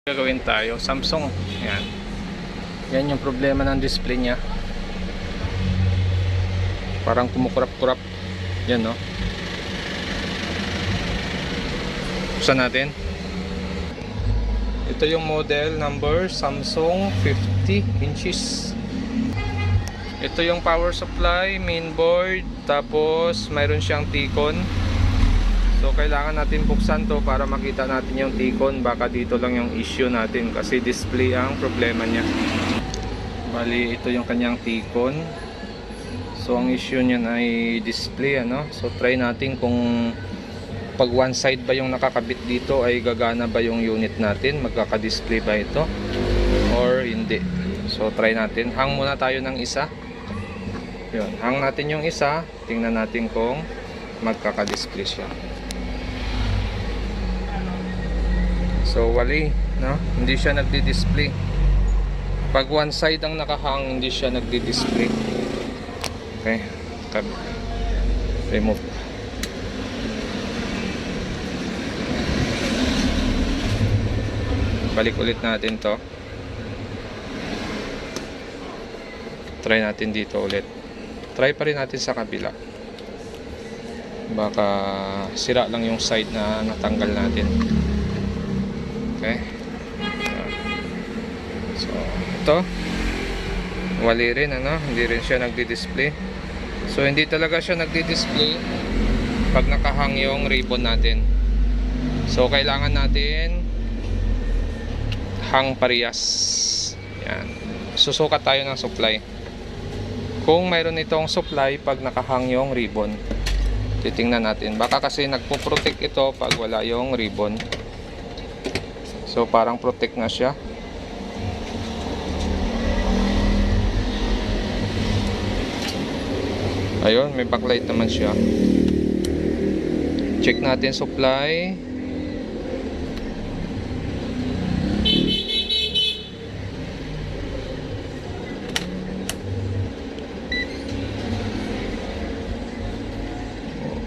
Gagawin tayo, Samsung. Yan. Yan yung problema ng display niya. Parang kumukurap-kurap. Yan, no? Buksan natin. Ito yung model number Samsung 50 inches. Ito yung power supply, mainboard, tapos mayroon siyang T-con. So kailangan natin buksan to para makita natin yung T-con. Baka dito lang yung issue natin kasi display ang problema niya. Bali ito yung kanyang T-con. So ang issue niyan ay display, ano. So try natin kung pag one side ba yung nakakabit dito ay gagana ba yung unit natin, magkaka-display ba ito or hindi. So try natin, hang muna tayo ng isa. Yun, hang natin yung isa, tingnan natin kung magkaka-display siya. So wali, no? Hindi siya nagdi-display. Pag one side ang nakahang, hindi siya nagdi-display. Okay, remove. Balik ulit natin to. Try natin dito ulit. Try pa rin natin sa kabila. Baka sira lang yung side na natanggal natin. Okay. So ito, wali rin, ano, hindi rin siya nagdi-display. So hindi talaga siya nagdi-display pag nakahang yung ribbon natin. So kailangan natin hang parehas. Yan. Susukat tayo ng supply. Kung mayroon itong supply pag nakahang yung ribbon, titingnan natin. Baka kasi nagpo-protect ito pag wala yung ribbon. So parang protect na siya. Ayun, may backlight naman siya. Check natin supply.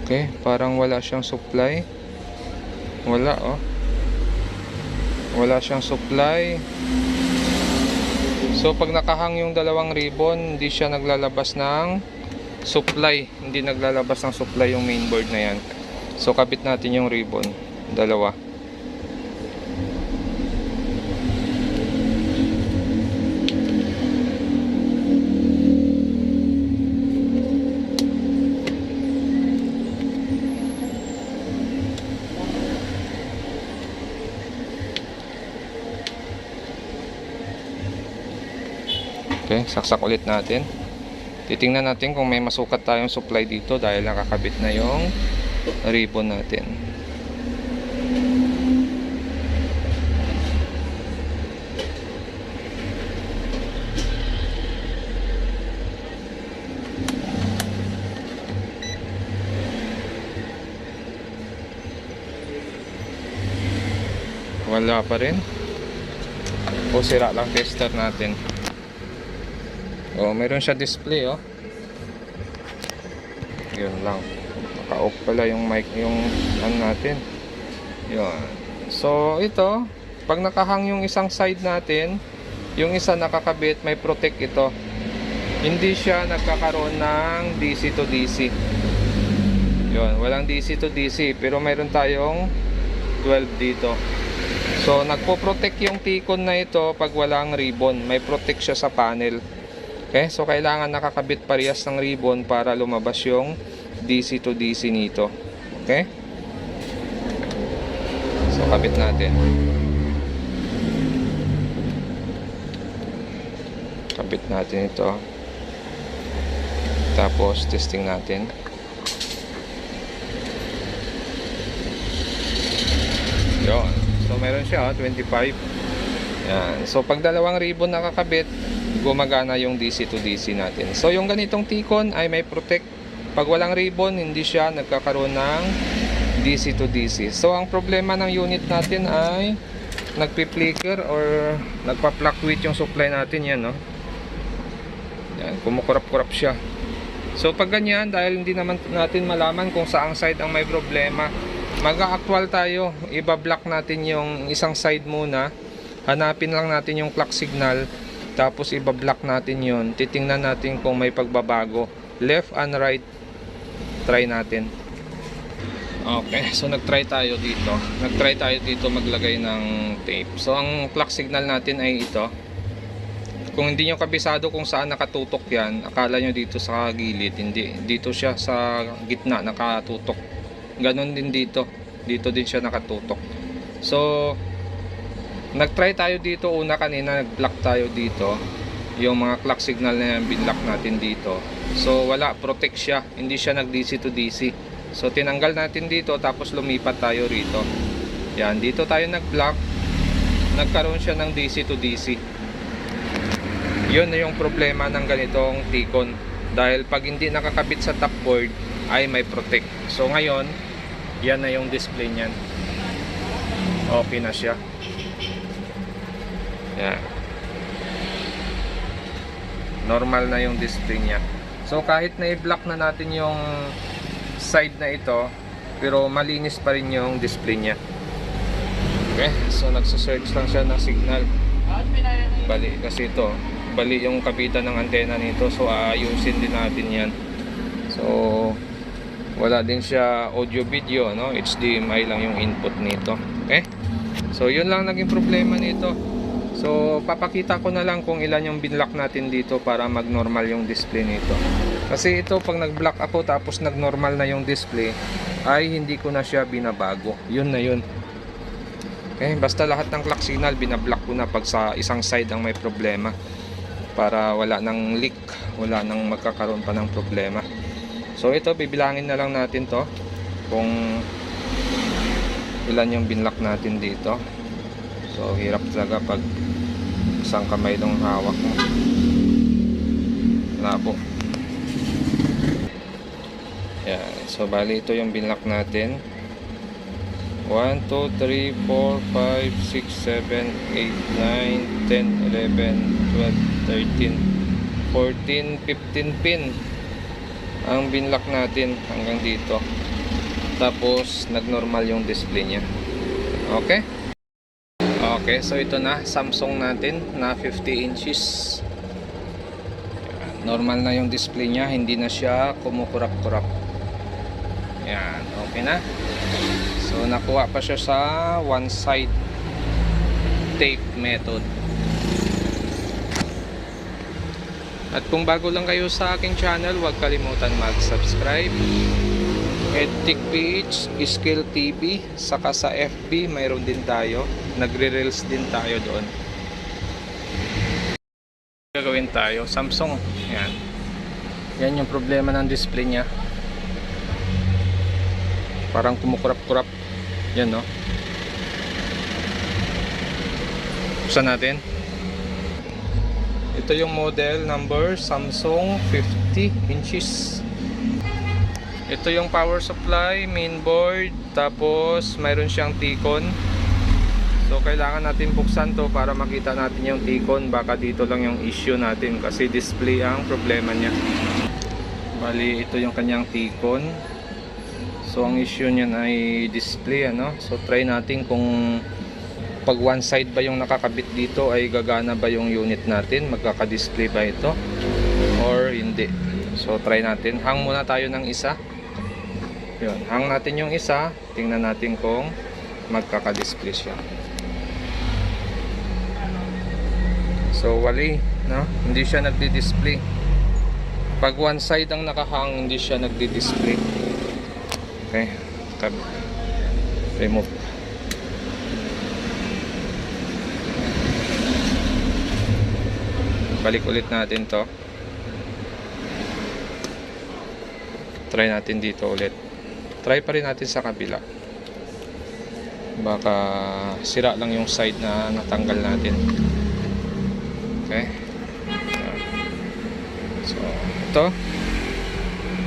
Okay, parang wala siyang supply. Wala, oh. Wala siyang supply. So pag nakahang yung dalawang ribbon, hindi siya naglalabas ng supply. Hindi naglalabas ng supply yung mainboard na yan. So kabit natin yung ribbon, dalawa. Okay, saksak ulit natin. Titingnan natin kung may masukat tayong supply dito dahil nakakabit na yung ribbon natin. Wala pa rin. O sira lang tester natin. Oh, meron siya display, oh. Yun lang. Naka-off pala yung mic, yung ano natin. Yun. So, ito, pag nakahang yung isang side natin, yung isa nakakabit, may protect ito. Hindi siya nagkakaroon ng DC to DC. Yun, walang DC to DC, pero mayroon tayong 12 dito. So, nagpo-protect yung T-con na ito pag walang ribbon. May protect siya sa panel. Okay, so kailangan nakakabit parehas ng ribbon para lumabas yung DC to DC nito. Okay? So kabit natin. Kabit natin ito. Tapos testing natin. Yun. So meron siya, 25. Yan. So pag dalawang ribbon nakakabit, gumagana yung DC to DC natin. So yung ganitong T-con ay may protect. Pag walang ribbon, hindi siya nagkakaroon ng DC to DC. So ang problema ng unit natin ay nagpi-flicker or nagpa-fluctuate yung supply natin, yan, no? Yan, kumukurap-kurap siya. So pag ganyan, dahil hindi naman natin malaman kung saang side ang may problema, mag-actual tayo. Iba-block natin yung isang side muna Hanapin lang natin yung clock signal, tapos ibablock natin yun. Titingnan natin kung may pagbabago. Left and right, try natin. Okay, so nagtry tayo dito. Nagtry tayo dito maglagay ng tape. So ang clock signal natin ay ito. Kung hindi nyo kabisado kung saan nakatutok yan, akala nyo dito sa gilid. Hindi, dito siya sa gitna nakatutok. Ganon din dito. Dito din siya nakatutok. So nagtry tayo dito una kanina, nag-block tayo dito. Yung mga clock signal na yan, binlock natin dito. So wala, protect siya. Hindi siya nag DC to DC. So tinanggal natin dito, tapos lumipat tayo rito. Yan, dito tayo nag-block. Nagkaroon siya ng DC to DC. Yun na yung problema ng ganitong T-Con. Dahil pag hindi nakakabit sa top board, ay may protect. So ngayon, yan na yung display niyan. Okay na siya. Yan. Normal na yung display niya. So kahit na i-block na natin yung side na ito, pero malinis pa rin yung display niya. Okay, so nagsa-search lang siya ng signal. Bali kasi ito, bali yung kapitan ng antena nito, so aayusin din natin yan. So wala din siya audio video, no? HDMI lang yung input nito. Okay, so yun lang naging problema nito. So papakita ko na lang kung ilan yung binlock natin dito para mag-normal yung display nito. Kasi ito pag nag-block ako tapos nag-normal na yung display, ay hindi ko na siya binabago. Yun na yun. Okay, basta lahat ng clock signal binablock ko na pag sa isang side ang may problema, para wala nang leak, wala nang magkakaroon pa ng problema. So ito, bibilangin na lang natin to kung ilan yung binlock natin dito. So hirap talaga pag isang kamay lang hawak mo. Labo. Yan. So bali ito yung binlock natin. 1, 2, 3, 4, 5, 6, 7, 8, 9, 10, 11, 12, 13, 14, 15 pin ang binlock natin hanggang dito. Tapos nagnormal yung display nya. Okay. Okay, so ito na Samsung natin na 50 inches. Normal na yung display nya, hindi na siya kumukurap-kurap. Yan, okay na. So nakuha pa siya sa one side tape method. At kung bago lang kayo sa aking channel, huwag kalimutan mag-subscribe. Edtech PH, Skill TV, saka sa FB mayroon din tayo. Nagre-reels din tayo doon. Gagawin tayo Samsung. Yan. Yan yung problema ng display nya. Parang kumukurap-kurap. Yan, no? Buksan natin. Ito yung model number Samsung 50 inches. Ito yung power supply, main board, tapos mayroon siyang T-Con. So kailangan natin buksan to para makita natin yung T-Con. Baka dito lang yung issue natin kasi display ang problema niya. Bali ito yung kanyang T-Con. So ang issue niyan ay display, ano. So try natin kung pag one side ba yung nakakabit dito ay gagana ba yung unit natin, magkaka-display ba ito or hindi. So try natin, hang muna tayo ng isa. Yun, hang natin yung isa, tingnan natin kung magkaka-display siya. So wali, no? Hindi siya nagdi-display. Pag one side ang nakahang, hindi siya nagdi-display. Okay, remove. Balik ulit natin to. Try natin dito ulit. Try pa rin natin sa kabila. Baka sira lang yung side na natanggal natin. Okay. So, ito.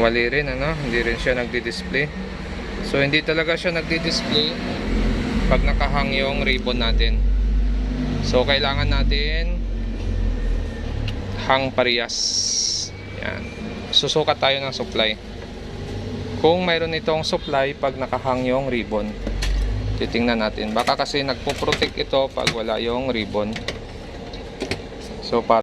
Wali rin, ano? Hindi rin siya nagdi-display. So hindi talaga siya nagdi-display pag nakahang yung ribbon natin. So kailangan natin hang parehas. Yan. Susukat tayo ng supply. Kung mayroon itong supply pag nakahang yung ribbon. Titingnan natin. Baka kasi nagpo-protect ito pag wala yung ribbon. So, para